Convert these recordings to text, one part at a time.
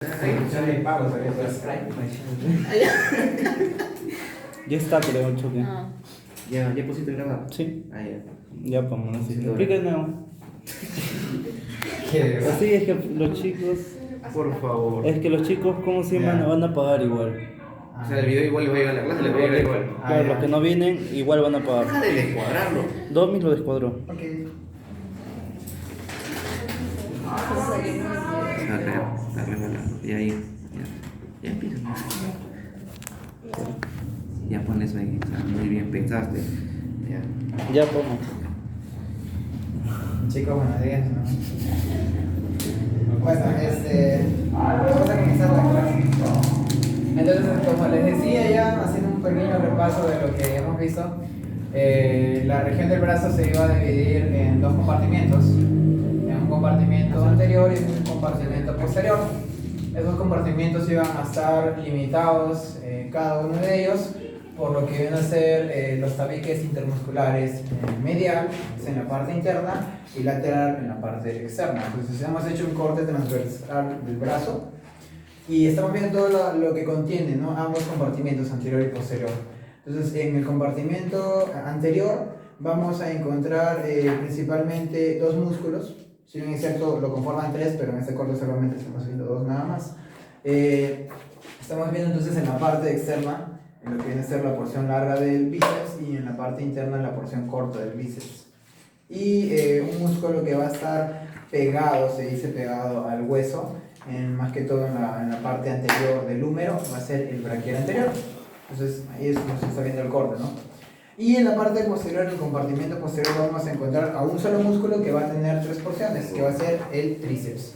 Ya está, pero el choque. Ya pusiste grabar. Sí. Ah, ya. Ya, vamos, así. Sí, Explica de nuevo. Así es que los chicos. Por favor. Es que los chicos, como siempre, Ya. no van a pagar igual. O sea, el video igual le va a llegar a la clase, le va a llegar igual. Claro, los que no vienen, igual van a Deja pagar. de descuadrarlo. Domis lo descuadró. Ok. Y ahí. Ya empieza. Ya pones ahí. O sea, muy bien pensaste. Ya. Ya, pongo. Chicos, buenos días, ¿no? Bueno, vamos a comenzar la clase. Entonces, como les decía ya, haciendo un pequeño repaso de lo que hemos visto, la región del brazo se iba a dividir en dos compartimentos, en un compartimento anterior y un compartimento posterior. Esos compartimentos iban a estar limitados, cada uno de ellos, por lo que vienen a ser los tabiques intermusculares medial, en la parte interna, y lateral en la parte externa. Entonces hemos hecho un corte transversal del brazo y estamos viendo todo lo que contiene, ¿no? Ambos compartimentos, anterior y posterior. Entonces en el compartimento anterior vamos a encontrar principalmente dos músculos. Si bien es cierto, lo conforman tres, pero en este corte solamente estamos viendo dos nada más. Estamos viendo entonces en la parte externa, en lo que viene a ser la porción larga del bíceps, y en la parte interna la porción corta del bíceps. Y un músculo que va a estar pegado, se dice pegado al hueso, más que todo en la parte anterior del húmero, va a ser el braquial anterior. Entonces ahí es como se está viendo el corte, ¿no? Y en la parte posterior, en el compartimento posterior, vamos a encontrar a un solo músculo que va a tener tres porciones, que va a ser el tríceps.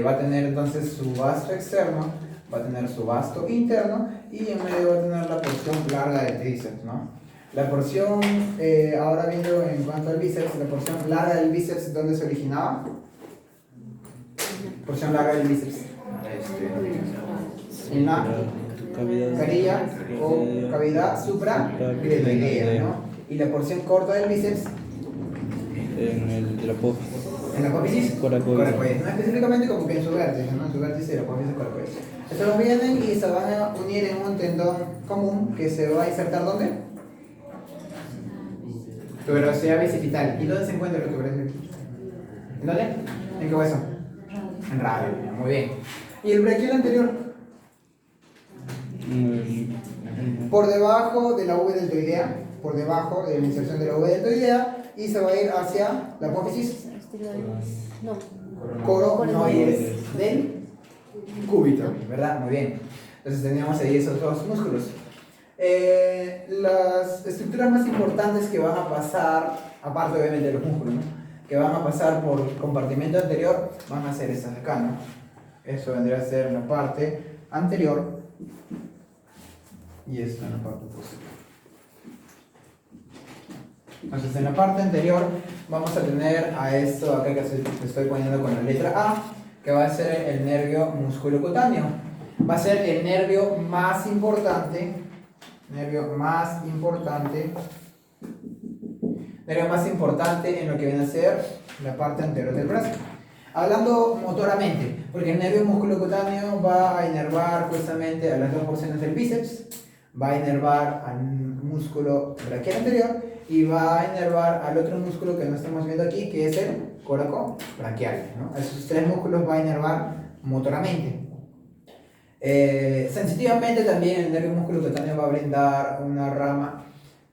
Va a tener entonces su vasto externo, va a tener su vasto interno, y en medio va a tener la porción larga del tríceps, ¿no? La porción, ahora viendo en cuanto al bíceps, la porción larga del bíceps, ¿dónde se originaba? Porción larga del bíceps. En la carilla o cavidad supraglenoidea, ¿no? Y la porción corta del bíceps En el de la apófisis. en la apófisis Coracoides. no específicamente como que en su vértice, ¿no? En su vértice de la apófisis coracoides. Estos vienen y se van a unir en un tendón común que se va a insertar ¿dónde? Tuberosidad bicipital. ¿Y dónde se encuentra la tuberosidad bicipital? ¿En dónde? ¿En qué hueso? En radio, muy bien. ¿Y el braquial anterior? Por debajo de la V deltoidea, por debajo de la inserción de la V deltoidea, y se va a ir hacia la apófisis coronoides del cúbito, ¿verdad? Muy bien. Entonces teníamos ahí esos dos músculos. Las estructuras más importantes que van a pasar, aparte obviamente de los músculos, ¿no? Que van a pasar por el compartimento anterior, van a ser estas de acá, ¿no? Eso vendría a ser la parte anterior y esto en la parte posterior. Entonces en la parte anterior vamos a tener a esto acá que estoy poniendo con la letra A, que va a ser el nervio musculocutáneo. Va a ser el nervio más importante en lo que viene a ser la parte anterior del brazo. Hablando motoramente, porque el nervio musculocutáneo va a inervar justamente a las dos porciones del bíceps, va a inervar al músculo braquial anterior y va a inervar al otro músculo que no estamos viendo aquí, que es el coracobraquial, ¿no? Esos tres músculos va a inervar motoramente. Sensitivamente también el nervio musculocutáneo va a brindar una rama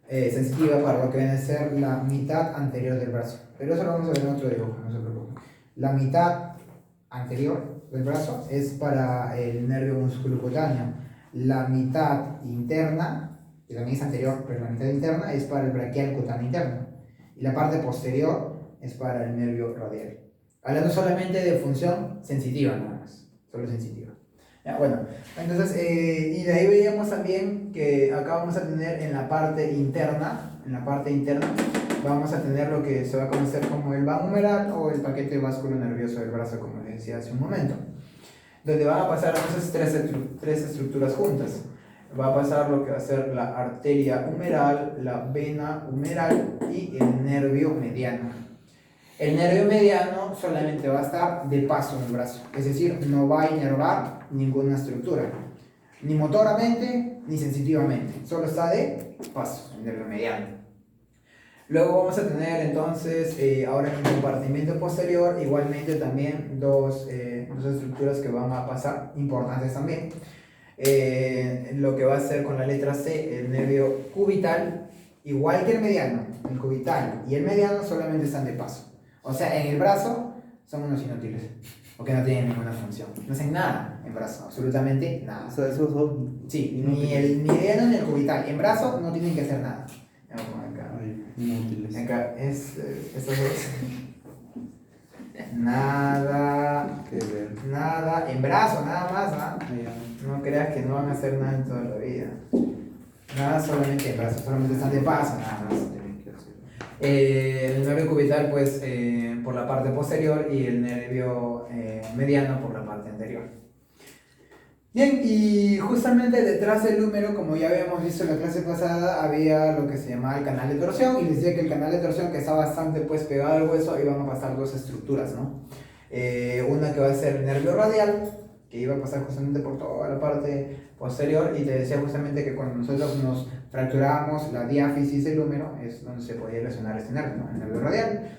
sensitiva para lo que viene a ser la mitad anterior del brazo. Pero eso lo vamos a ver en otro dibujo, no se preocupen. La mitad anterior del brazo es para el nervio musculocutáneo. La mitad interna, que también es anterior, pero la mitad interna es para el braquial cutáneo interno. Y la parte posterior es para el nervio radial. Hablando solamente de función sensitiva, nada más. Solo sensitiva. Ya, bueno, entonces, y de ahí veíamos también que acá vamos a tener en la parte interna, vamos a tener lo que se va a conocer como el ván humeral o el paquete vasculo nervioso del brazo, como les decía hace un momento, donde van a pasar entonces tres estructuras juntas. Va a pasar lo que va a ser la arteria humeral, la vena humeral y el nervio mediano. El nervio mediano solamente va a estar de paso en el brazo, es decir, no va a inervar ninguna estructura, ni motoramente ni sensitivamente, solo está de paso el nervio mediano. Luego vamos a tener entonces, ahora en el compartimento posterior, igualmente también dos estructuras que van a pasar, importantes también. Lo que va a ser con la letra C, el nervio cubital, igual que el mediano, el cubital y el mediano solamente están de paso. O sea, en el brazo son unos inútiles, porque no tienen ninguna función. No hacen nada en brazo, absolutamente nada. O sea, esos son. Sí, ni el mediano ni el cubital. En brazo no tienen que hacer nada. Vamos a poner acá. Ay, inútiles. Acá es estos dos. Nada, Qué ver. nada, en brazo nada más, ¿ah? Ya. No creas que no van a hacer nada en toda la vida. Nada solamente en brazo, solamente están de paso, nada más. Tienen que hacer. El nervio cubital, pues, por la parte posterior y el nervio mediano por la parte anterior. Bien, y justamente detrás del húmero, como ya habíamos visto en la clase pasada, había lo que se llamaba el canal de torsión, y les decía que el canal de torsión, que está bastante pues pegado al hueso, iban a pasar dos estructuras, ¿no? Una que va a ser el nervio radial, que iba a pasar justamente por toda la parte posterior, y te decía justamente que cuando nosotros nos fracturábamos la diáfisis del húmero, es donde se podía lesionar este nervio, ¿no? El nervio radial.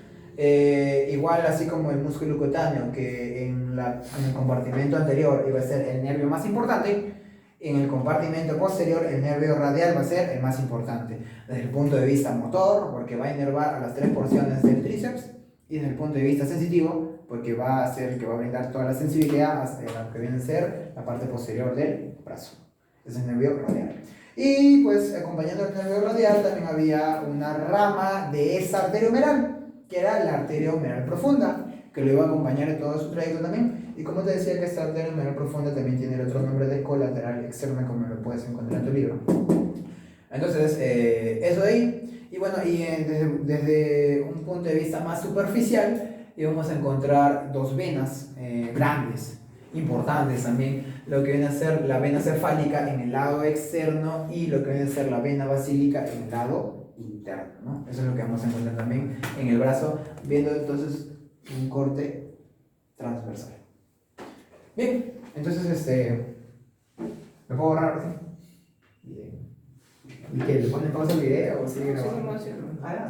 Igual así como el músculo cutáneo, que en el compartimento anterior iba a ser el nervio más importante, en el compartimento posterior el nervio radial va a ser el más importante desde el punto de vista motor, porque va a inervar a las tres porciones del tríceps, y desde el punto de vista sensitivo, porque va a ser el que va a brindar toda la sensibilidad hasta lo que viene a ser la parte posterior del brazo. Ese es el nervio radial. Y pues acompañando el nervio radial también había una rama de esa arteria humeral, que era la arteria humeral profunda, que lo iba a acompañar en todo su trayecto también. Y como te decía que esta arteria humeral profunda también tiene el otro nombre de colateral externa, como lo puedes encontrar en tu libro. Entonces, eso de ahí. Y bueno, y desde un punto de vista más superficial, íbamos a encontrar dos venas grandes, importantes también, lo que viene a ser la vena cefálica en el lado externo y lo que viene a ser la vena basílica en el lado interno, ¿no? Eso es lo que vamos a encontrar también en el brazo, viendo entonces un corte transversal. Bien, entonces ¿me puedo borrar? ¿Sí? Bien. ¿Y qué? ¿Le ponen pausa al video o sigue grabando?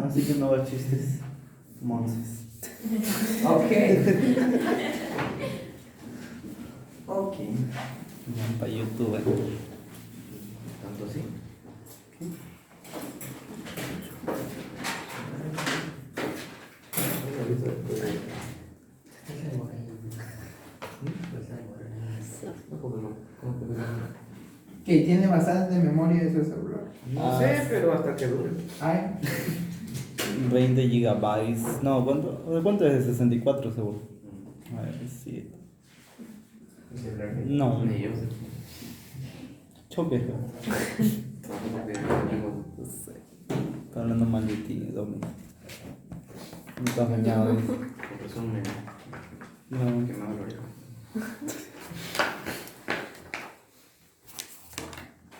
Así que no va chistes monces. Ok. Ok. Ya, para YouTube. Tanto así. Que tiene bastante memoria de su celular. No sé, pero hasta que dure. Ay. 20 gigabytes. No, ¿cuánto es? 64 seguro. A ver, sí. No. Ni yo. Choque. Trabajamos bien, amigos. No sé. Está hablando mal de ti, Domi. No estás bañado. Por razón me No. quemaba la oreja.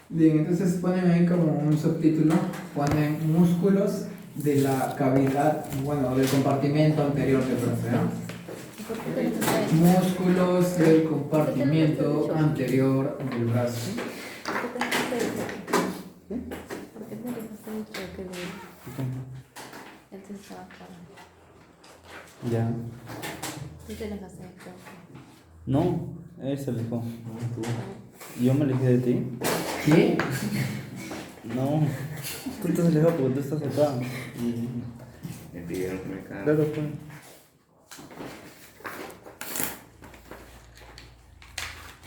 Bien, entonces ponen ahí como un subtítulo, ponen músculos de la cavidad, bueno, del compartimento anterior del brazo, ¿no? Músculos del compartimento anterior del brazo. ¿Por qué te dejaste mucho que él se estaba acabando? Ya. Tú te dejaste de choque. No, él se alejó. Yo me alejé de ti. ¿Qué? No. Tú estás alejado porque tú estás acá. Me pidieron que me cague. Claro, pues.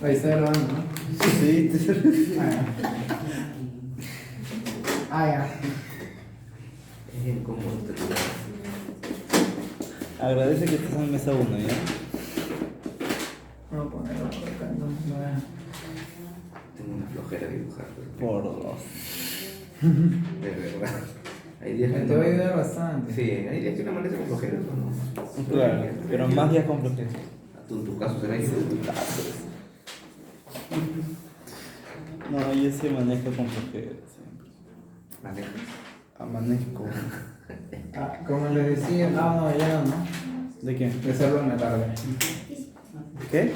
Ahí está grabando, ¿no? Sí, te Ah, ya. Ah, ya. Es incómodo este lugar. Agradece que estás en mesa 1, ¿ya? Vamos a ponerlo por acá, entonces no vea. Tengo una flojera de dibujar. Pero Por dos. de verdad. Hay días que Te va a ayudar bastante. Sí, hay días que no amanece con flojera. ¿No? Claro, pero más días con bloqueo. En tu caso será eso. No, yo sí manejo con flojera siempre. ¿Manejas? Amanezco. Como les decía, no, ya no. ¿De qué? De hacerlo en la tarde. ¿Qué?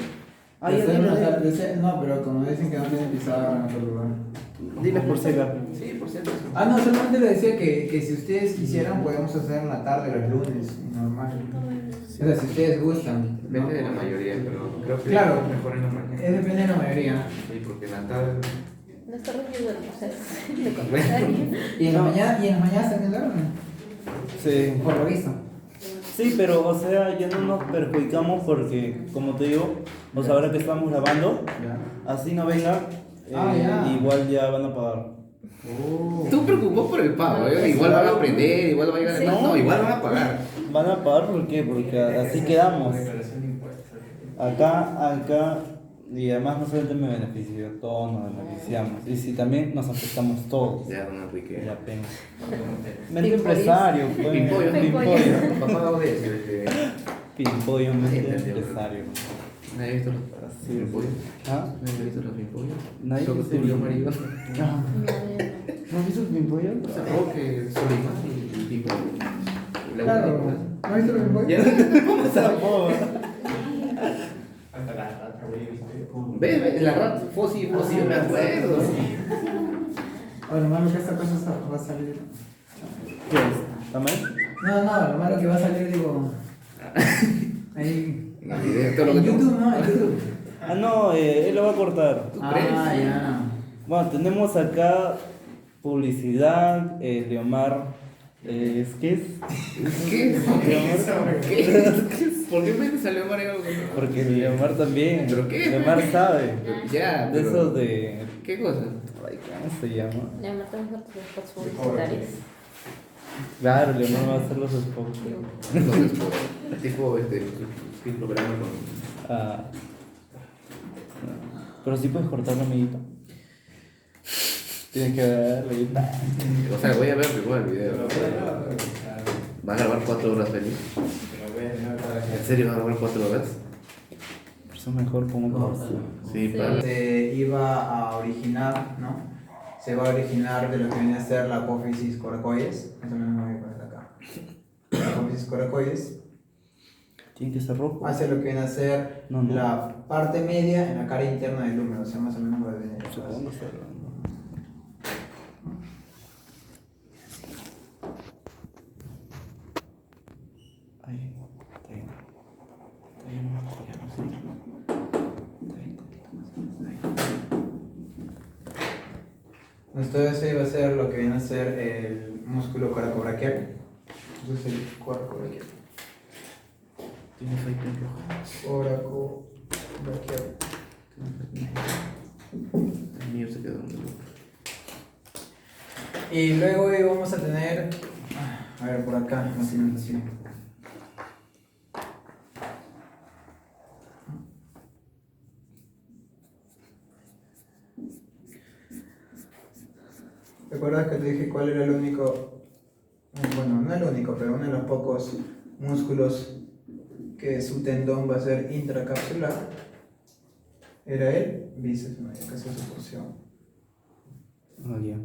Ah, De ya, hacerlo en la dime. tarde. No, pero como dicen que no tienen pisada en otro lugar. Diles por seca. Sí, por cierto. No, solamente le decía que si ustedes quisieran podemos hacer en la tarde los lunes, normal. O sea, si ustedes gustan. Depende de la mayoría, pero creo que Claro. mejor en la mañana. Depende de la mayoría. Sí, porque en la tarde. No está reñido el proceso de contrario. Y en la mañana, y en las mañanas también duermen. Sí. Por lo visto. Sí, pero o sea, ya no nos perjudicamos porque, como te digo, o sea, ahora que estamos grabando, así no venga, Ya. igual ya van a pagar. Tú preocupás por el pago, No, igual van a aprender, igual van a llegar. Sí. No, igual van a pagar. ¿Van a pagar por qué? Porque así quedamos. Acá, y además no solamente me beneficio, todos nos beneficiamos. Y si también nos afectamos todos. Ya, don Enrique. Ya pena. Mente empresario, pues. Pimpollo, Pimpollo. papá Gaudés, Pimpollo, mente Entendió. empresario. ¿Nadie ha visto los Así es. pimpollos? ¿Ah? ¿Nadie ha visto los pimpollos? Nadie Solo dice tú y yo, pimpollo. marido. Ah, No, ¿no has visto el pimpollo? Roque, Solimán y pimpollo. La Claro. única. ¿No viste lo que voy? Ya. Vamos a boba. Ve, la rata, Fossi, yo me acuerdo. Lo malo que esta cosa va a salir. ¿Qué es? ¿También? No, lo malo que va a salir, digo. Ahí. En el video, todo lo En que YouTube, ¿no? En YouTube. Ah, no, él lo va a cortar. Ya. Bueno, tenemos acá publicidad, Leomar. ¿Qué es? ¿Qué? Leomar. ¿Qué? ¿Por qué me salió Mario? Porque Leomar también. ¿Pero qué? Leomar sabe. Ya, De pero- esos de. ¿Qué cosa? Ay, ¿cómo se llama? ya matamos a tus spots publicitarios. Claro, Leomar va a hacer los spots. Entonces, tipo, ¿qué programa con...? Ah. Pero sí puedes cortarlo, amiguito. Tienes que verlo. O sea, voy a ver primero el video. ¿Va a grabar 4 horas feliz? ¿En serio va a grabar 4 horas? Por eso mejor pongo pausa. Sí, Sí. para. Se iba a originar, ¿no? Se va a originar de lo que viene a ser la apófisis coracoides. Eso me voy a poner acá. La apófisis coracoides Tiene que ser rojo. hace lo que viene a ser No. la parte media en la cara interna del húmero. O sea, más o menos va a venir. Supongo serlo. Ahí, está bien. Está bien, ya no sé. Entonces ese iba a ser lo que viene a ser el músculo coracobraquial. Entonces el coracobraquial. Tienes ahí en rojo. Coracobraquial. El mío se quedó en el Y luego vamos a tener, a ver por acá, más o menos así. ¿Recuerdas que te dije cuál era el único, bueno, no el único, pero uno de los pocos músculos que su tendón va a ser intracapsular? Era el bíceps, no, ya casi su porción. Ah, ya.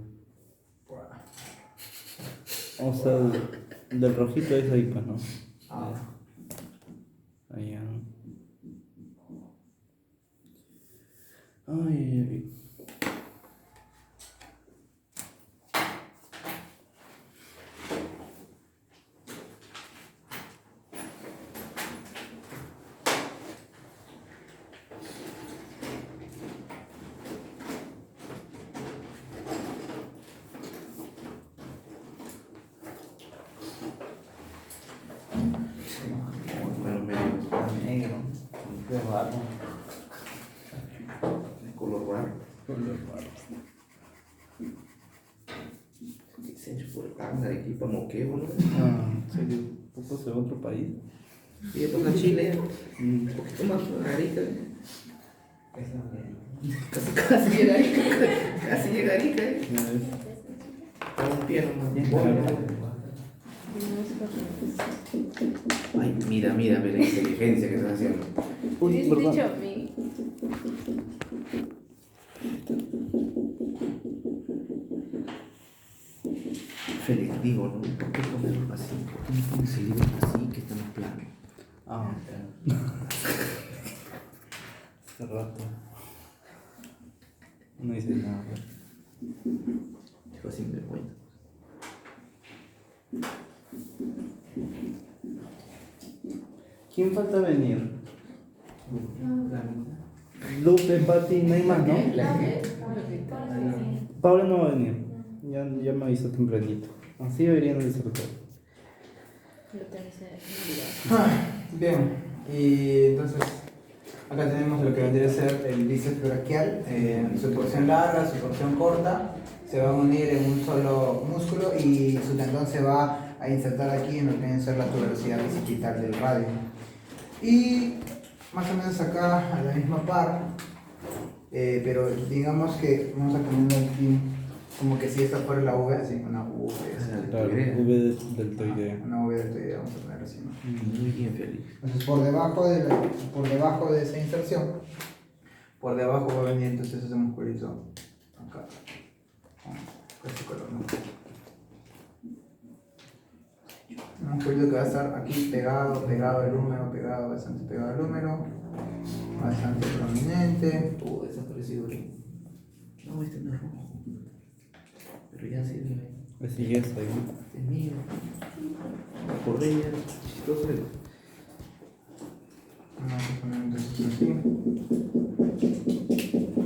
O sea, del rojito es ahí, pues, ¿no? Allá. Ay, ay, ay. Bueno, medio. Negro. Qué raro. De color raro. ¿Qué se ha hecho por tanga de aquí para Moquegua, boludo? Ah, ¿en serio? ¿Poco de otro país? Y después a Chile, Mm. un poquito más rarita. Casi llega ahí, casi llega ahí, Ya ves. con un pie nomás. Ay, mira, ve la inteligencia que están haciendo. Uy, Hubieses perdón. dicho a mí. Félix, digo, ¿no? ¿Por qué ponerlo así? ¿Por qué no pones el libro así que está más plano? Ah, hace rato. No hice nada. Dijo sin vergüenza. ¿Quién falta venir? Lupe, Pati, no hay más, ¿no? Paula no va a venir. Ya me avisó tempranito. Así deberían de ser todos. Lo tengo que hacer. Bien, y entonces acá tenemos lo que vendría a ser el bíceps braquial, su porción larga, su porción corta, se van a unir en un solo músculo y su tendón se va a insertar aquí en lo que viene a ser la tuberosidad bicipital del radio. Y más o menos acá a la misma par, pero digamos que vamos a poner aquí como que si esta fuera la V, así una V, Claro, V deltoidea. una V deltoidea, vamos a poner así, ¿no? Muy bien, Félix. Entonces por debajo de esa inserción, por debajo va a venir entonces ese musculito acá, con este color, ¿no? Un musculito que va a estar aquí pegado al húmero, bastante pegado al húmero, bastante prominente. Desaparecido ahí. No, este no es rojo. Pero ya sirve. Así es, ahí. Este es mío. La correa, chistoso. Vamos a poner entonces así.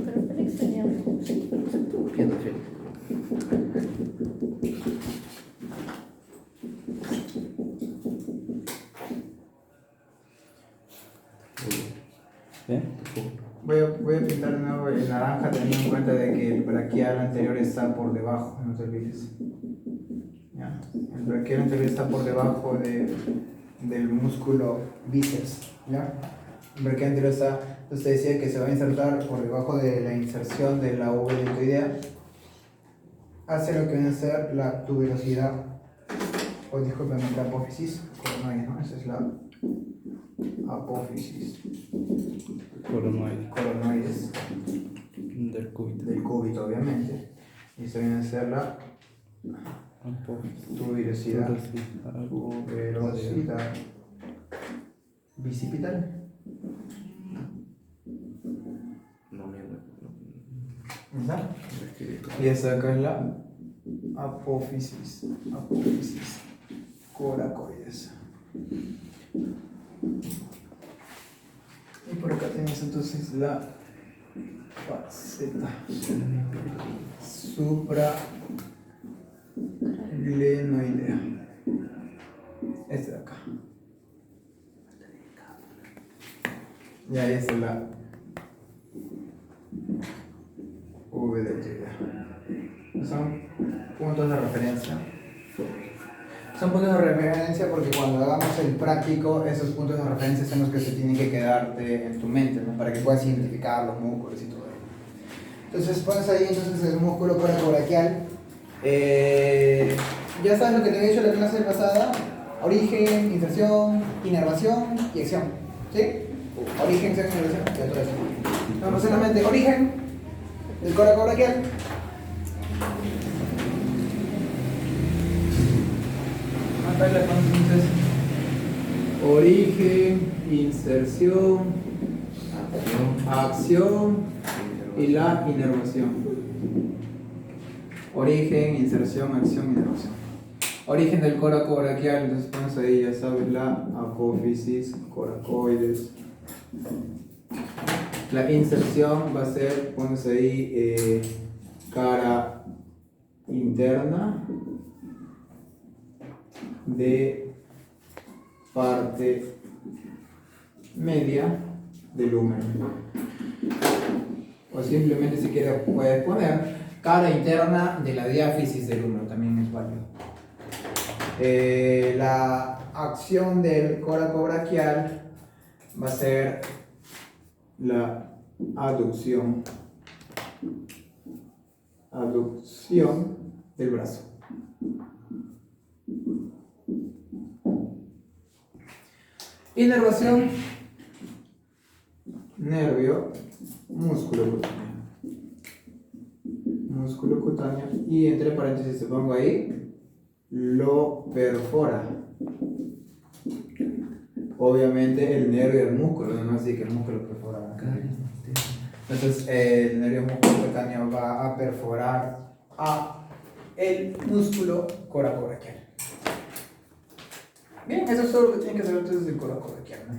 Pero Félix tenía un. Estoy copiando a Félix. ¿Eh? Voy a pintar de nuevo el naranja teniendo en cuenta de que el braquial anterior está por debajo, no te olvides. ¿Ya? El braquial anterior está por debajo del músculo bíceps. ¿Ya? El braquial anterior está, entonces te decía que se va a insertar por debajo de la inserción de la V deltoidea hacia lo que viene a ser la tuberosidad, o discúlpeme, la apófisis coronoide, ¿no? Esa es la apófisis coronoides Del cúbito. del cúbito, obviamente, y esta viene a ser la tuberosidad bicipital. No me ¿Verdad? Y esta acá es la apófisis coracoides. Y por acá tenemos entonces la faceta supraglenoidea. Este de acá. Y ahí está la V deltoidea. Son puntos de referencia. Son puntos de referencia porque cuando hagamos el práctico, esos puntos de referencia son los que se tienen que quedarte en tu mente, ¿no? Para que puedas identificar los músculos y todo eso. Entonces pones ahí entonces el músculo coracobraquial. Ya sabes lo que te había dicho en la clase pasada: origen, inserción, inervación y acción. ¿Sí? Origen, inserción, inervación, ya todo eso. Vamos solamente origen del coracobraquial. Acá le ponemos entonces origen, inserción, acción y la inervación. Origen, inserción, acción, inervación. Origen del coracobraquial, entonces ponemos ahí, ya sabes, la apófisis coracoides. La inserción va a ser, pones ahí, cara interna de parte media del húmero, o simplemente si quieres puedes poner cara interna de la diáfisis del húmero, también es válido. La acción del coracobraquial va a ser la aducción del brazo. Inervación, nervio, músculo cutáneo, y entre paréntesis te pongo ahí lo perfora. Obviamente el nervio del músculo, no así que el músculo perfora. Entonces el nervio músculo cutáneo va a perforar a el músculo coracobraquial. Bien, eso es todo lo que tienen que saber entonces del coracobraquial, ¿no?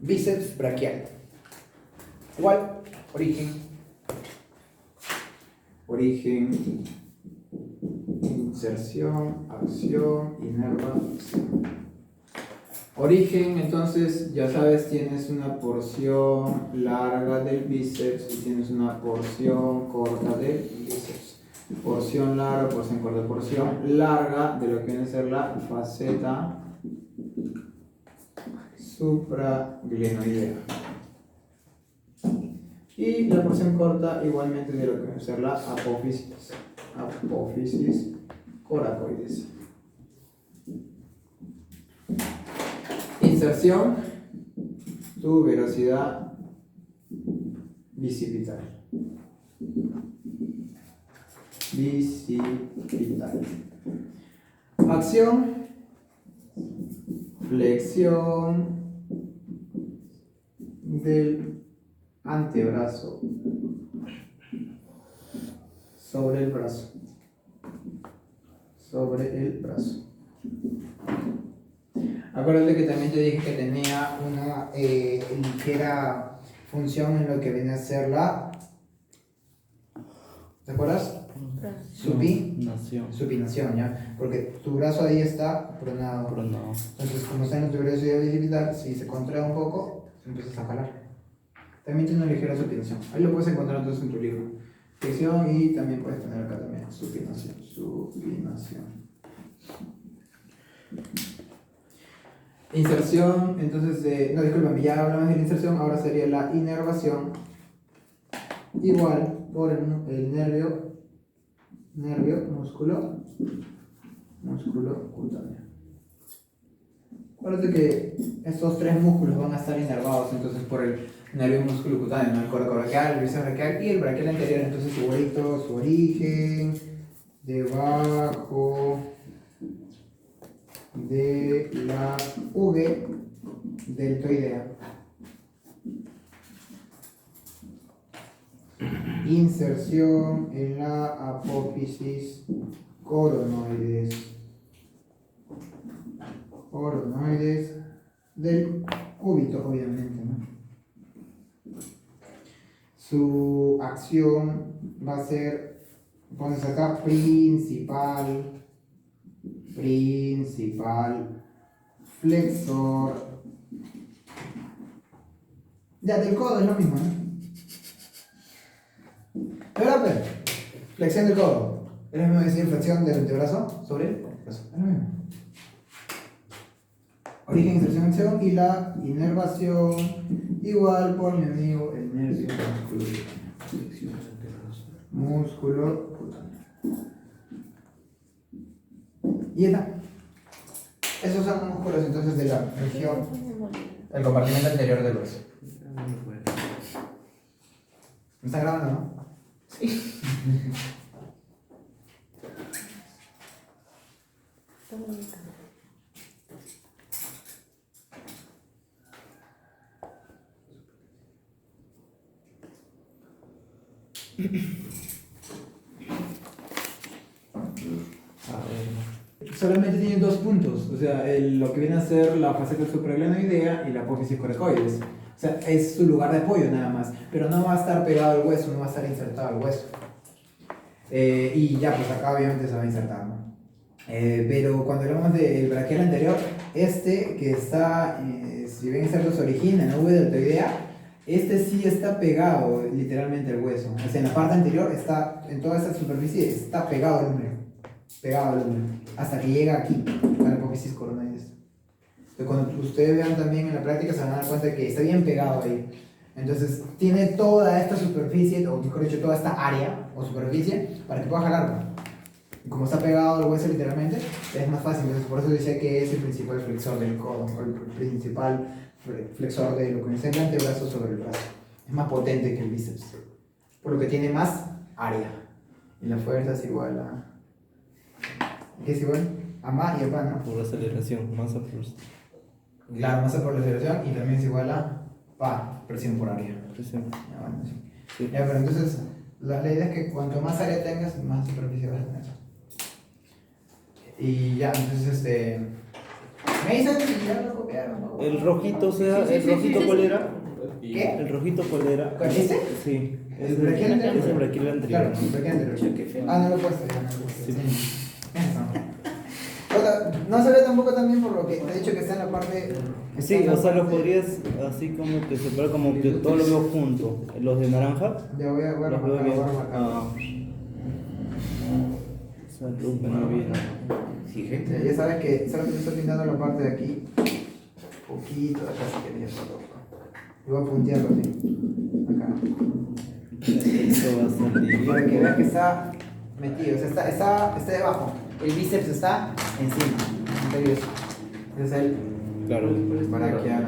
Bíceps braquial. Igual, origen, inserción, acción, inervación. Origen, entonces, ya sabes, tienes una porción larga del bíceps y tienes una porción corta del bíceps. Porción larga, porción corta, porción larga de lo que viene a ser la faceta supraglenoidea. Y la porción corta igualmente de lo que viene a ser la apófisis coracoides. Inserción, tuberosidad bicipital. Acción, flexión del antebrazo sobre el brazo. Acuérdate que también te dije que tenía una ligera función en lo que viene a ser la... ¿Te acuerdas? Supinación, ¿ya? Porque tu brazo ahí está pronado. Entonces, como está en la tuberosidad bicipital, si se contrae un poco, empiezas a jalar. También tiene una ligera supinación. Ahí lo puedes encontrar entonces en tu libro. Flexión y también puedes tener acá también supinación. Inserción, entonces, no, discúlpame, ya hablamos de la inserción, ahora sería la inervación. Igual por el nervio músculo cutáneo. Acuérdate que estos tres músculos van a estar inervados entonces por el nervio músculo cutáneo, ¿no? El coracobraquial, el bíceps braquial y el braquial anterior. Entonces igualito su origen debajo de la V deltoidea. Inserción en la apófisis coronoides del cúbito, obviamente, ¿no? Su acción va a ser, pones acá, principal, flexor. Ya, del codo es lo mismo, ¿no? ¿Verdad, pues? Flexión del codo. Es lo mismo decir flexión del antebrazo sobre el brazo. Es lo mismo. Origen, inserción, acción y la inervación igual por mi amigo el nervio músculo cutáneo. Y está. Esos son músculos entonces de la región, el compartimento anterior del hueso. ¿Me está grabando, no? Sí. Solamente tiene dos puntos, o sea, lo que viene a ser la faceta supraglenoidea y la apófisis coracoides. O sea, es su lugar de apoyo nada más, pero no va a estar pegado al hueso, no va a estar insertado al hueso. Y ya, pues acá obviamente se va a insertar, ¿no? Pero cuando hablamos del braquial anterior, que está, si bien inserto se origina en la V deltoidea, sí está pegado literalmente al hueso. O sea, en la parte anterior está, en toda esta superficie, está pegado al húmero. Hasta que llega aquí, a la apófisis coronoides. Entonces, cuando ustedes vean también en la práctica, se van a dar cuenta que está bien pegado ahí. Entonces, tiene toda esta superficie, o mejor dicho, toda esta área o superficie, para que pueda jalarlo. Y como está pegado al hueso literalmente, es más fácil. Entonces, por eso decía que es el principal flexor del codo, o el principal flexor de lo que es el antebrazo sobre el brazo. es más potente que el bíceps, por lo que tiene más área. Y la fuerza es igual a... ¿Qué es igual? A más y a pa, ¿no? Por aceleración, masa por Claro, masa por aceleración y también es igual a pa, presión por área. presión. Ya, bueno, sí. Sí. Ya, pero entonces la idea es que cuanto más área tengas, más superficie vas a tener. Y ya, entonces me dicen que ya lo copiaron, ¿no? El rojito, o sea, Sí, sí, el sí, rojito sí, sí. cuál era? ¿Qué? El rojito cuál era? ¿Cuál dice? Sí. ¿El braquial anterior? Es el braquial anterior. Claro, el braquial anterior. Ah, no lo he puesto ya, no lo he puesto. Sí. No se ve tampoco también por lo que te he dicho que está en la parte... Sí, o sea, lo podrías así como que separar, como que todo lo veo junto. Los de naranja, Ya voy a los veo marcar, bien. voy a marcar. Ah. Salud, bueno, bien. Sí, gente. Ya sabes que solo te estoy pintando la parte de aquí. Poquito de acá si querías. Y voy a puntearlo así. Acá. Eso va a salir. Para que veas que está metido. O sea, está debajo. El bíceps está encima. Anterior. Ese es el Claro. braquial.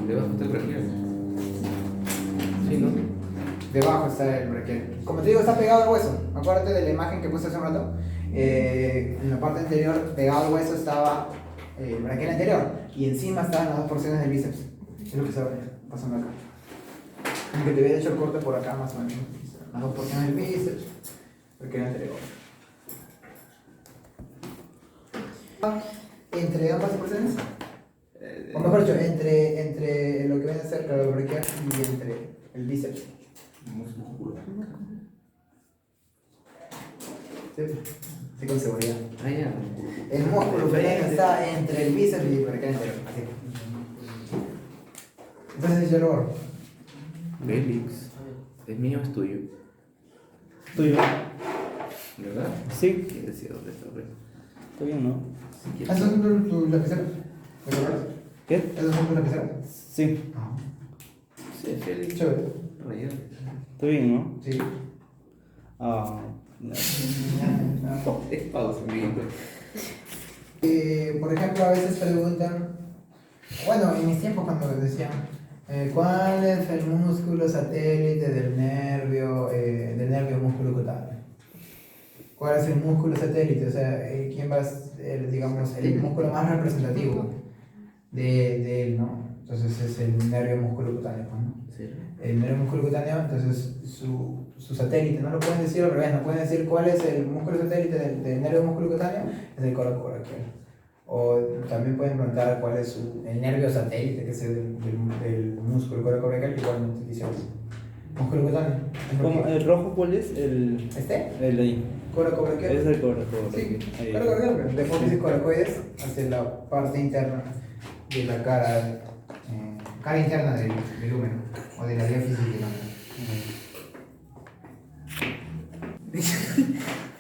Debajo está el braquial. Sí, ¿no? Debajo está el braquial. Como te digo, está pegado al hueso. Acuérdate de la imagen que puse hace un rato. En la parte anterior, pegado al hueso, estaba el braquial anterior. Y encima estaban las dos porciones del bíceps. Es lo que está pasando acá. Como que te había hecho el corte por acá más o menos. Las dos porciones del bíceps. Braquial anterior. Entre ambas porciones. O mejor dicho, entre lo que viene a ser el braquial y entre el bíceps. Sí, sí, con seguridad. Ah, ya. El músculo que está entre el bíceps y el braquial anterior. Así. Entonces yo lo borro. Félix. ¿Es mío o es tuyo? ¿Tuyo? ¿Verdad? Sí, ¿Quién decía dónde está? está bien, ¿no? Si quieres. ¿Esos son tus lapiceros? ¿Me acuerdas? ¿Qué? ¿Esos son tus lapiceros? Sí, Sí, Félix. Chévere. Rayado. está bien, ¿no? Sí. Ah, Es pausa, bien. Por ejemplo, a veces preguntan, bueno, en mis tiempos cuando les decían, ¿cuál es el músculo satélite del nervio músculo cutáneo? ¿Cuál es el músculo satélite? O sea, ¿quién va a ser, digamos, el músculo más representativo de él, ¿no? Entonces es el nervio músculo cutáneo, ¿no? Sí. El nervio músculo cutáneo, entonces su satélite, no lo pueden decir al revés, no pueden decir cuál es el músculo satélite del nervio músculo cutáneo, es el coraco braquial. O también pueden preguntar cuál es el nervio satélite, que es del músculo coraco braquial, igualmente dicen músculo cutáneo. ¿cómo? ¿El rojo cuál es? El ¿Este? ahí. Coraco braquial. Es el corazón. Sí, Ahí. coraco braquial, de fórmices coracoides hacia la parte interna de la cara, cara interna del húmero, o de la diáfisis del húmero.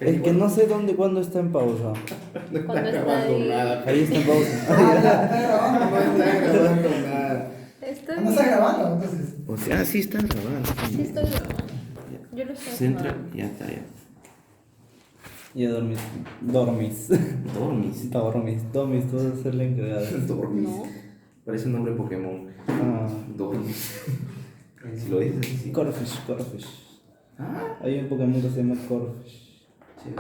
El que no sé dónde, cuándo está en pausa. Cuando está ahí. Ahí está en pausa. Está grabando. No está grabando nada. Está No bien. está grabando, entonces. O sea, sí está grabando. Sí, estoy grabando. Yo lo estoy Centra, grabando. ya está, ya. Ya dormís. Dormís. Dormis. Tú vas a ser la encargada. Dormis. No. Parece un nombre de Pokémon. Ah, Dormis. Si lo dices así, sí. Corfish. Ah, Hay un Pokémon que se llama Corfish. sí.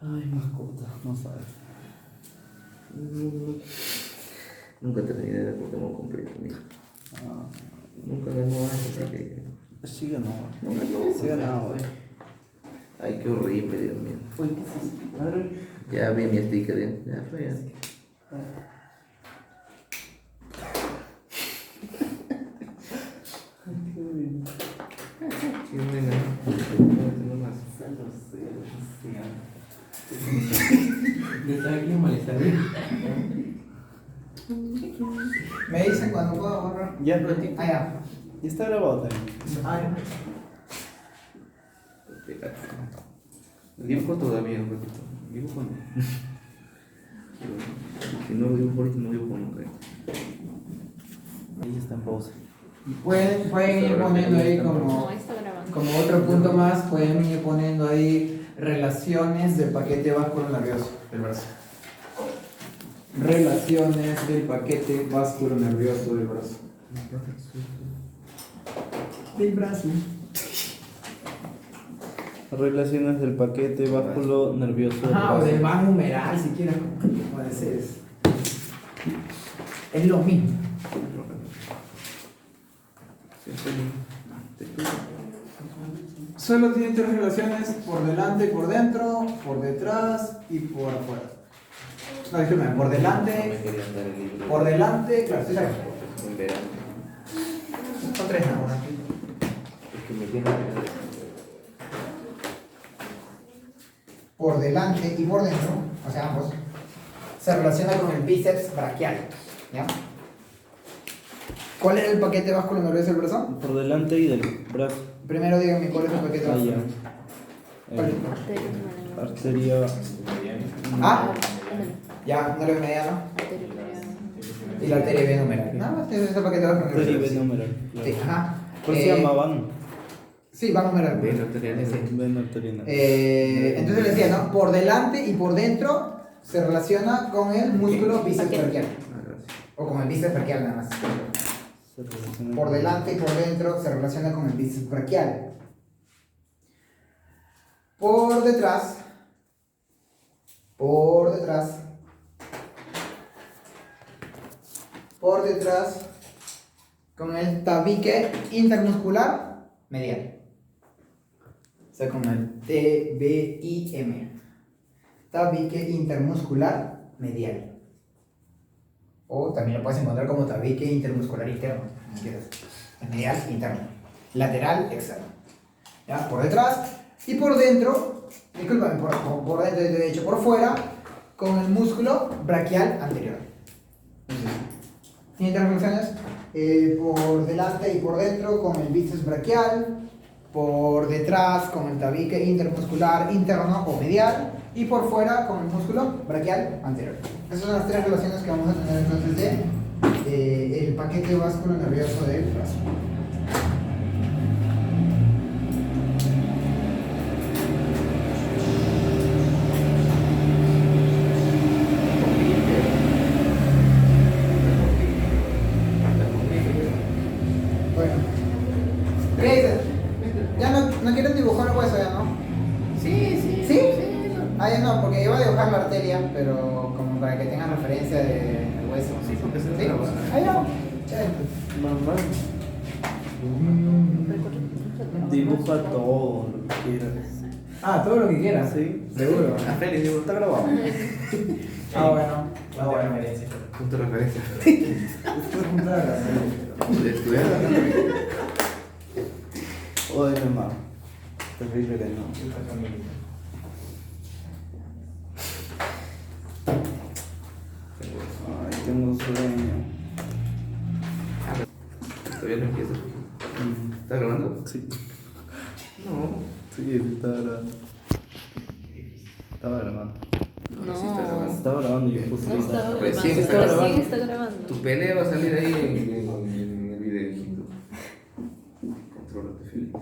Ay, mascota, no sabes. Nunca terminé de Pokémon completo, amigo. Ah, Nunca ganó algo, así que. sí ganó. No ganó. Sí ganó, güey. Ay, qué horrible, Dios mío. Uy, ¿qué es eso? A ver. Ya vi mi sticker, ya fue, ya. Sí, venga. No más. Me está aquí molestando. Me dicen cuando puedo borrar. Ya, Ah, ya. ya está grabado también. Ah, ya. Dibujo todavía un ratito. Dibujo no. Si no dibujo ahorita, no dibujo nunca. Ahí está en pausa. Pueden ir poniendo ahí No, como, está grabando. como otro punto más, pueden ir poniendo ahí relaciones del paquete vasculo nervioso del brazo. Relaciones del paquete vasculo nervioso del brazo. del brazo. Relaciones del paquete báculo nervioso. Ajá, o del van numeral, si quieres. Puede ser. Es lo mismo. Solo tiene tres relaciones: por delante y por dentro, por detrás y por afuera. No, disculpe, por delante, por delante, claro, sí sabes. En verano. Son tres nada más. Es que me tiene. Por delante y por dentro, o sea, ambos, se relaciona con el bíceps braquial. ¿Ya? ¿Cuál era el paquete báculo nervioso del brazo? Por delante y del brazo. Primero dígame cuál es el paquete Ah, báculo. ya. ¿Cuál es? Arteria. Ah, ya, no lo veo mediano. Y la arteria vena numeral. Nada más, ese es el paquete báculo Arteria nervioso. numeral. Sí, ajá. ¿Cuál se llama van? Sí, va numeral. Vena arterial. Sí. Vena arterial. Entonces le decía, ¿no? Por delante y por dentro se relaciona con el músculo bíceps braquial. Ah, gracias. O con el bíceps braquial nada más. Se relaciona Por con- delante y por dentro se relaciona con el bíceps braquial. Por detrás, por detrás, por detrás, con el tabique intermuscular medial. O sea, con el TBIM. Tabique intermuscular medial. O también lo puedes encontrar como tabique intermuscular interno, si quieres. Medial, interno. Lateral, externo. ¿Ya? Por detrás y por dentro, discúlpame, por dentro, de hecho, por fuera, con el músculo braquial anterior. Tiene tres relaciones. Por delante y por dentro con el bíceps braquial. Por detrás con el tabique intermuscular interno o medial. Y por fuera con el músculo braquial anterior. Esas son las tres relaciones que vamos a tener entonces de el paquete báculo nervioso del brazo. Bueno. ¿Qué dices? ¿Ya no quieren dibujar el hueso ya, no? Sí. ¿Sí? Ah, ya no, porque iba a dibujar la arteria, pero como para que tengan referencia del hueso. Sí, porque se ¿Sí? trabaja. Ah, ya. Chévere. Mamá. Dibuja todo lo que quieras. Ah, todo lo que quieras. Sí. Seguro. A Félix, digo, está grabado. Ah, bueno. Ah, bueno. Punto de referencia. Esto es punto de la De estudiar. Oye, mamá. Terrible que no. Ay, tengo sueño. Todavía no empieza. ¿Está grabando? Sí. No. Sí, estaba grabando. Estaba grabando. No, sí está grabando. Estaba grabando y yo puse No estaba ahorita. Recién grabando. está grabando. Recién está grabando. Tu pelea va a salir ahí en el videito. Contrólate, Félix.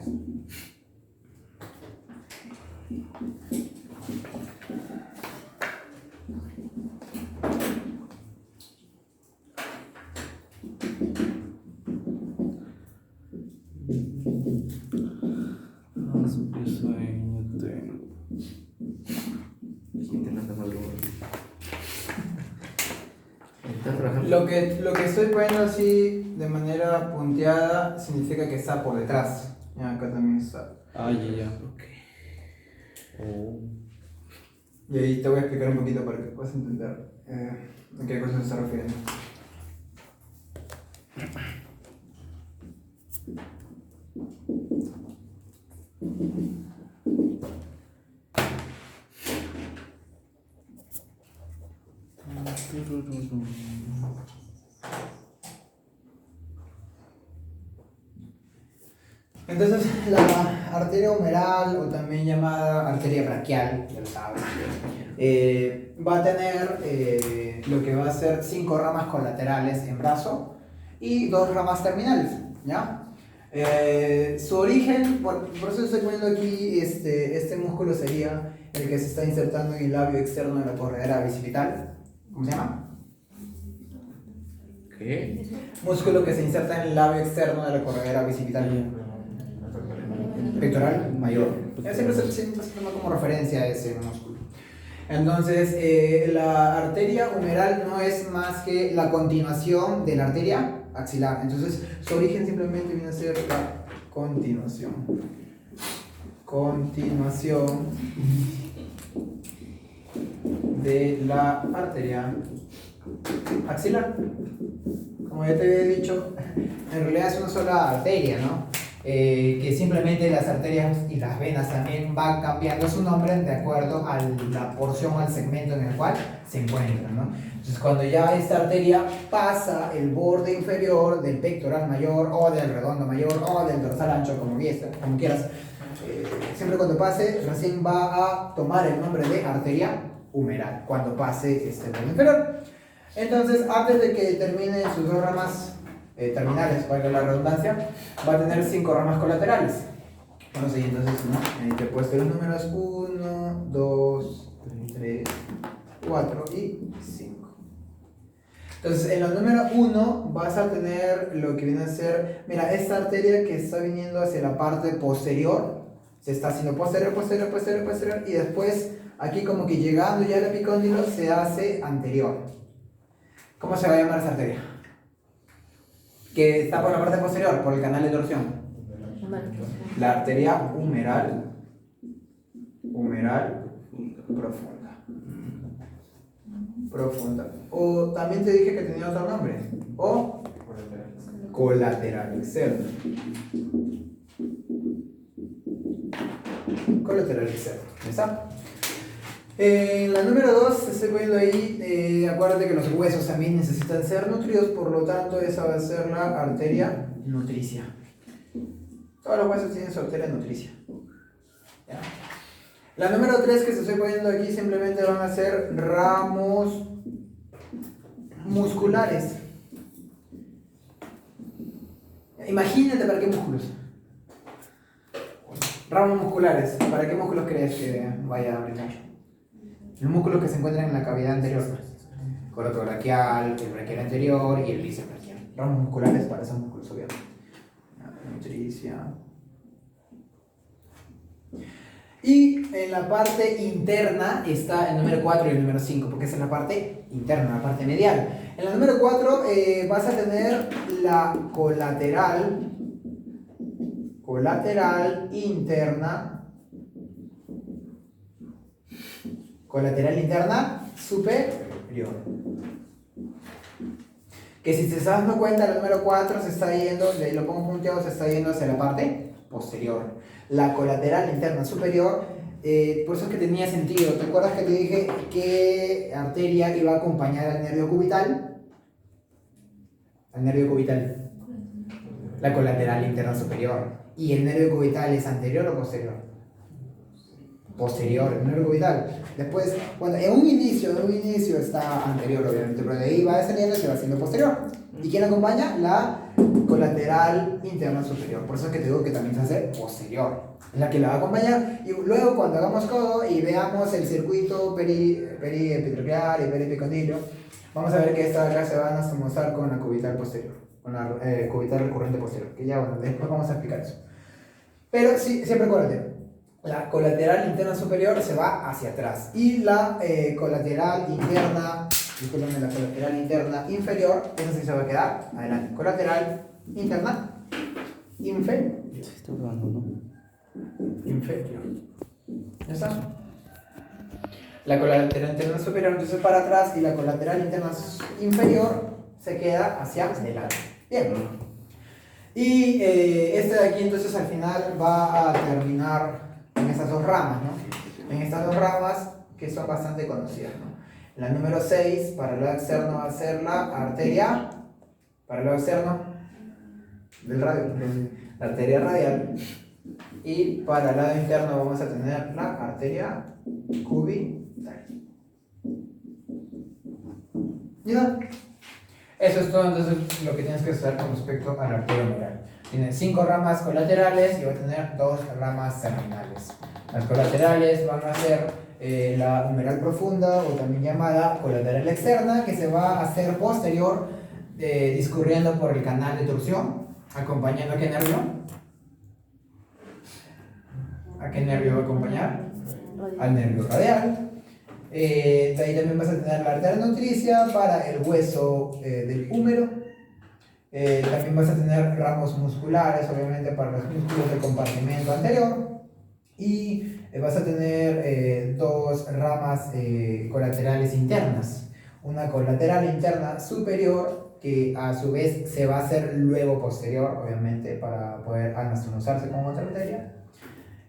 Ah, súper sueño tengo. Gente no anda mal. ¿Estás trabajando? Lo que estoy poniendo así de manera punteada significa que está por detrás. Ya, acá también está. Ah, ya. Ok. Oh. Y ahí te voy a explicar un poquito para que puedas entender a qué cosa se está refiriendo. Entonces, la arteria humeral, o también llamada arteria braquial, ya lo sabes, va a tener lo que va a ser 5 ramas colaterales en brazo y 2 ramas terminales, ¿ya? Su origen, por eso estoy poniendo aquí, este músculo sería el que se está insertando en el labio externo de la corredera bicipital. ¿Cómo se llama? ¿Qué? Músculo que se inserta en el labio externo de la corredera bicipital. pectoral mayor. Siempre se toma como referencia a ese músculo. Entonces, la arteria humeral no es más que la continuación de la arteria axilar. Entonces, su origen simplemente viene a ser la continuación. Continuación de la arteria axilar. Como ya te había dicho, en realidad es una sola arteria, ¿no? Que simplemente las arterias y las venas también van cambiando su nombre de acuerdo a la porción o al segmento en el cual se encuentran, ¿no? Entonces, cuando ya esta arteria pasa el borde inferior del pectoral mayor o del redondo mayor o del dorsal ancho, como quieras, siempre cuando pase, recién va a tomar el nombre de arteria humeral, cuando pase este borde inferior. Entonces, antes de que termine sus dos ramas terminales, valga la redundancia, va a tener 5 ramas colaterales. Bueno, sí, entonces, ¿no? Te he puesto los números 1, 2, 3, 4 y 5. Entonces, en la número 1 vas a tener lo que viene a ser, mira, esta arteria que está viniendo hacia la parte posterior, se está haciendo posterior, y después, aquí como que llegando ya al epicóndilo, se hace anterior. ¿Cómo se va a llamar esa arteria? Que está por la parte posterior, por el canal de torsión. La arteria humeral profunda. O también te dije que tenía otro nombre. O colateral externo. Colateral externo. ¿Ya está? En la número 2, te estoy poniendo ahí, acuérdate que los huesos también necesitan ser nutridos, por lo tanto esa va a ser la arteria nutricia. Todos los huesos tienen su arteria nutricia. ¿Ya? La número 3 que te estoy poniendo aquí simplemente van a ser ramos musculares. Imagínate para qué músculos. Ramos musculares, ¿para qué músculos crees que vaya a brindar? Los músculos que se encuentran en la cavidad anterior, coroto braquial, el braquial anterior y el bíceps braquial. Ramos musculares para esos músculos, obviamente. Nutricia. Y en la parte interna está el número 4 y el número 5, porque esa es la parte interna, la parte medial. En la número 4 vas a tener la colateral interna superior. Que si te estás dando cuenta, el número 4 se está yendo, de ahí lo pongo punteado, se está yendo hacia la parte posterior. La colateral interna superior, por eso es que tenía sentido. ¿Te acuerdas que te dije qué arteria iba a acompañar al nervio cubital? Al nervio cubital. La colateral interna superior. ¿Y el nervio cubital es anterior o posterior? Posterior, el nervio cubital. Después, bueno, en un inicio está anterior, obviamente, pero de ahí va descendiendo y se va haciendo posterior. ¿Y quién acompaña? La colateral interna superior. Por eso es que te digo que también se hace posterior. Es la que la va a acompañar. Y luego, cuando hagamos codo y veamos el circuito periepitelial y periepicondilio, vamos a ver que estas acá se van a mostrar con la cubital posterior, con la cubital recurrente posterior. Que ya, bueno, después vamos a explicar eso. Pero sí, siempre acuérdate. La colateral interna superior se va hacia atrás y la colateral interna inferior, esa sí se va a quedar adelante. Colateral interna inferior. Inferior. ¿Ya está? La colateral interna superior entonces para atrás y la colateral interna inferior se queda hacia adelante. Bien. Y este de aquí entonces al final va a terminar en estas dos ramas, ¿no? En estas dos ramas que son bastante conocidas, ¿no? La número 6 para el lado externo va a ser la arteria, para el lado externo del radio, la arteria radial, y para el lado interno vamos a tener la arteria cubital. ¿Ya? Eso es todo entonces lo que tienes que saber con respecto a la arteria humeral. Tiene 5 ramas colaterales y va a tener 2 ramas terminales. Las colaterales van a ser la humeral profunda o también llamada colateral externa, que se va a hacer posterior discurriendo por el canal de torsión, acompañando a qué nervio? ¿A qué nervio va a acompañar? Al nervio radial. De ahí también vas a tener la arteria nutricia para el hueso del húmero. También vas a tener ramos musculares, obviamente, para los músculos del compartimento anterior. Y vas a tener dos ramas colaterales internas. Una colateral interna superior, que a su vez se va a hacer luego posterior, obviamente, para poder anastomosarse con otra arteria.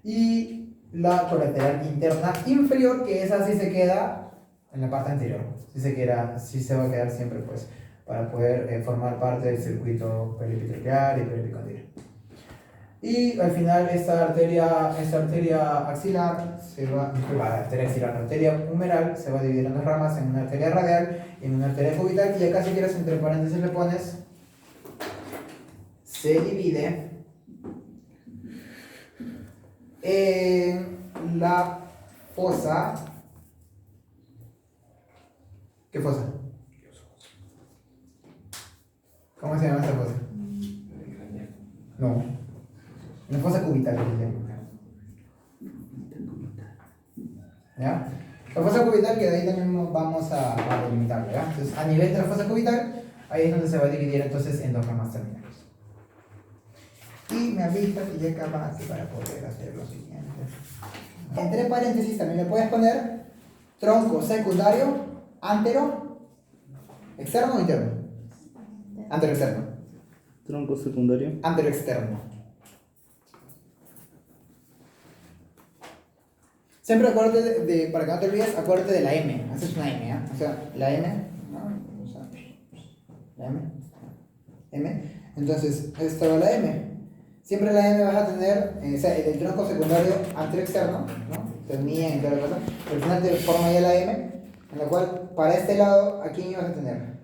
Y la colateral interna inferior, que esa sí se queda en la parte anterior. Sí se va a quedar siempre, pues, para poder formar parte del circuito periepitelial y periepicondiliar. Y al final esta arteria axilar la arteria humeral se va a dividir en dos ramas, en una arteria radial y en una arteria cubital, y acá si quieres entre paréntesis le pones se divide en la fosa. ¿Qué fosa? ¿Cómo se llama esta fosa? No. La fosa cubital. ¿Ya? La fosa cubital, que de ahí también vamos a delimitarla, ¿ya? Entonces, a nivel de la fosa cubital, ahí es donde se va a dividir entonces en dos ramas terminales. Y me avisas y ya acabaste para poder hacer lo siguiente. Entre paréntesis también le puedes poner tronco secundario, antero, externo o interno. Antero externo. Tronco secundario. Antero externo. Siempre acuérdate para que no te olvides, acuérdate de la M. Haces una M, ¿eh? O sea, la M, ¿no? O sea, la M. M. Entonces, esta va la M. Siempre la M vas a tener, o sea, el tronco secundario antero-externo, ¿no? Termina y toda la cosa. Pero al final te forma ya la M, en la cual, para este lado, aquí vas a tener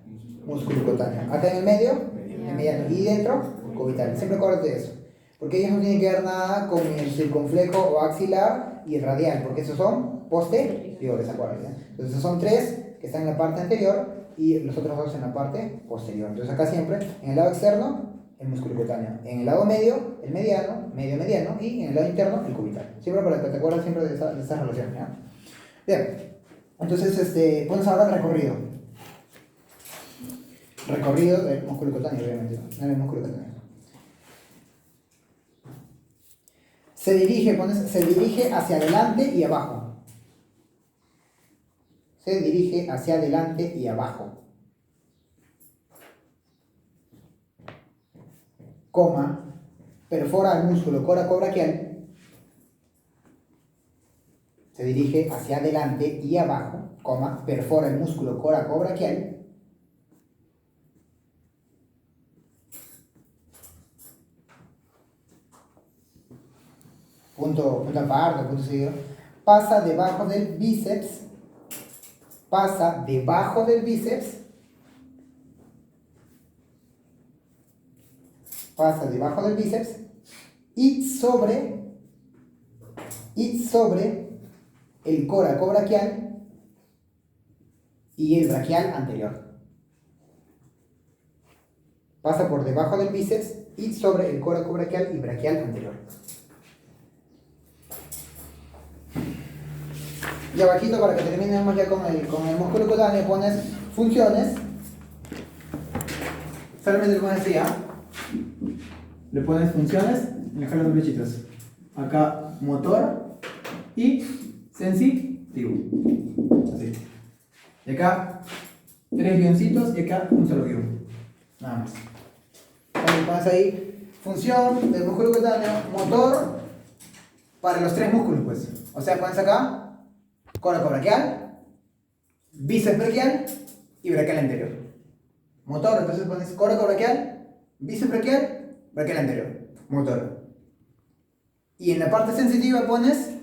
músculo cutáneo. Acá en el medio, en mediano. Y dentro, cubital. Siempre acuérdate de eso. Porque ellos no tienen que ver nada con el circunflejo o axilar y el radial, porque esos son posteriores, acuérdense. Entonces esos son tres que están en la parte anterior y los otros dos en la parte posterior. Entonces acá siempre, en el lado externo, el músculo cutáneo. En el lado medio, el mediano, medio-mediano, y en el lado interno, el cubital. Siempre para que te acuerdes siempre de esa relación, ¿ya? Bien, entonces pones ahora el recorrido. Recorrido del músculo cutáneo, obviamente, no el músculo cutáneo. Se dirige hacia adelante y abajo. Se dirige hacia adelante y abajo. Coma, perfora el músculo coracobraquial. Se dirige hacia adelante y abajo, coma, perfora el músculo coracobraquial. Punto aparte, punto seguido. Pasa debajo del bíceps. Pasa debajo del bíceps. Pasa debajo del bíceps. Y sobre el coracobraquial y el braquial anterior. Pasa por debajo del bíceps y sobre el coracobraquial y braquial anterior. Y abajito, para que terminemos ya con el músculo cutáneo, pones funciones. Solamente le pones así, ¿ah? Le pones funciones y dejar los flechitos. Acá motor y sensitivo. Así. Y acá 3 guioncitos y acá un solo guión. Nada más. Entonces pones ahí función del músculo cutáneo, motor para los 3 músculos, pues. O sea, pones acá coracobraquial, bíceps braquial y braquial anterior. Motor, entonces pones coracobraquial, bíceps braquial, braquial anterior. Motor. Y en la parte sensitiva pones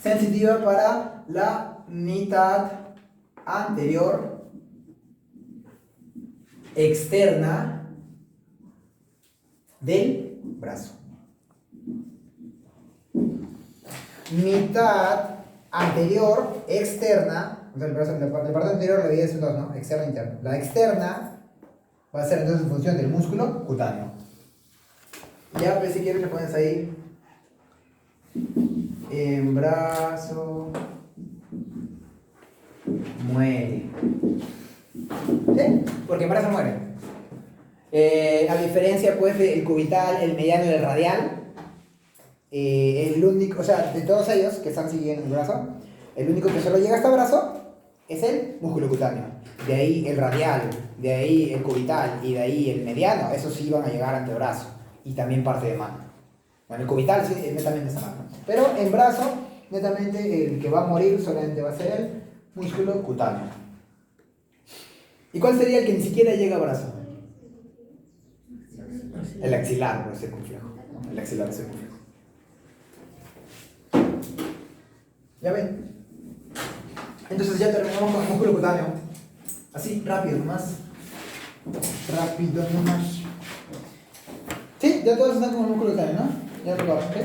sensitiva para la mitad anterior externa del brazo. Mitad anterior externa, o sea, la parte anterior la divides en dos, ¿no? Externa e interna. La externa va a ser entonces en función del músculo cutáneo. Ya, pues si quieres le pones ahí En brazo. Muere. ¿Sí? Porque en brazo muere. A diferencia pues del cubital, el mediano y el radial, el único, o sea, de todos ellos que están siguiendo el brazo, el único que solo llega hasta el brazo es el músculo cutáneo. De ahí el radial, de ahí el cubital y de ahí el mediano, esos sí van a llegar ante el brazo y también parte de mano. Bueno, el cubital sí, netamente está mano. Pero en brazo, netamente el que va a morir solamente va a ser el músculo cutáneo. ¿Y cuál sería el que ni siquiera llega a brazo? El axilar, no es circunflejo. El axilar es circunflejo. ¿Ya ven? Entonces ya terminamos con el músculo cutáneo. Así, rápido nomás. Rápido nomás. Sí, ya todos están con el músculo cutáneo, ¿no? Ya lo vamos, ¿ok?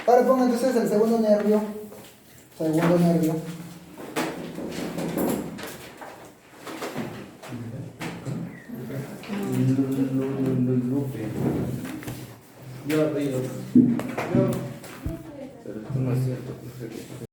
Ahora pongo entonces el segundo nervio. Segundo nervio. Yo, Pero esto no es cierto.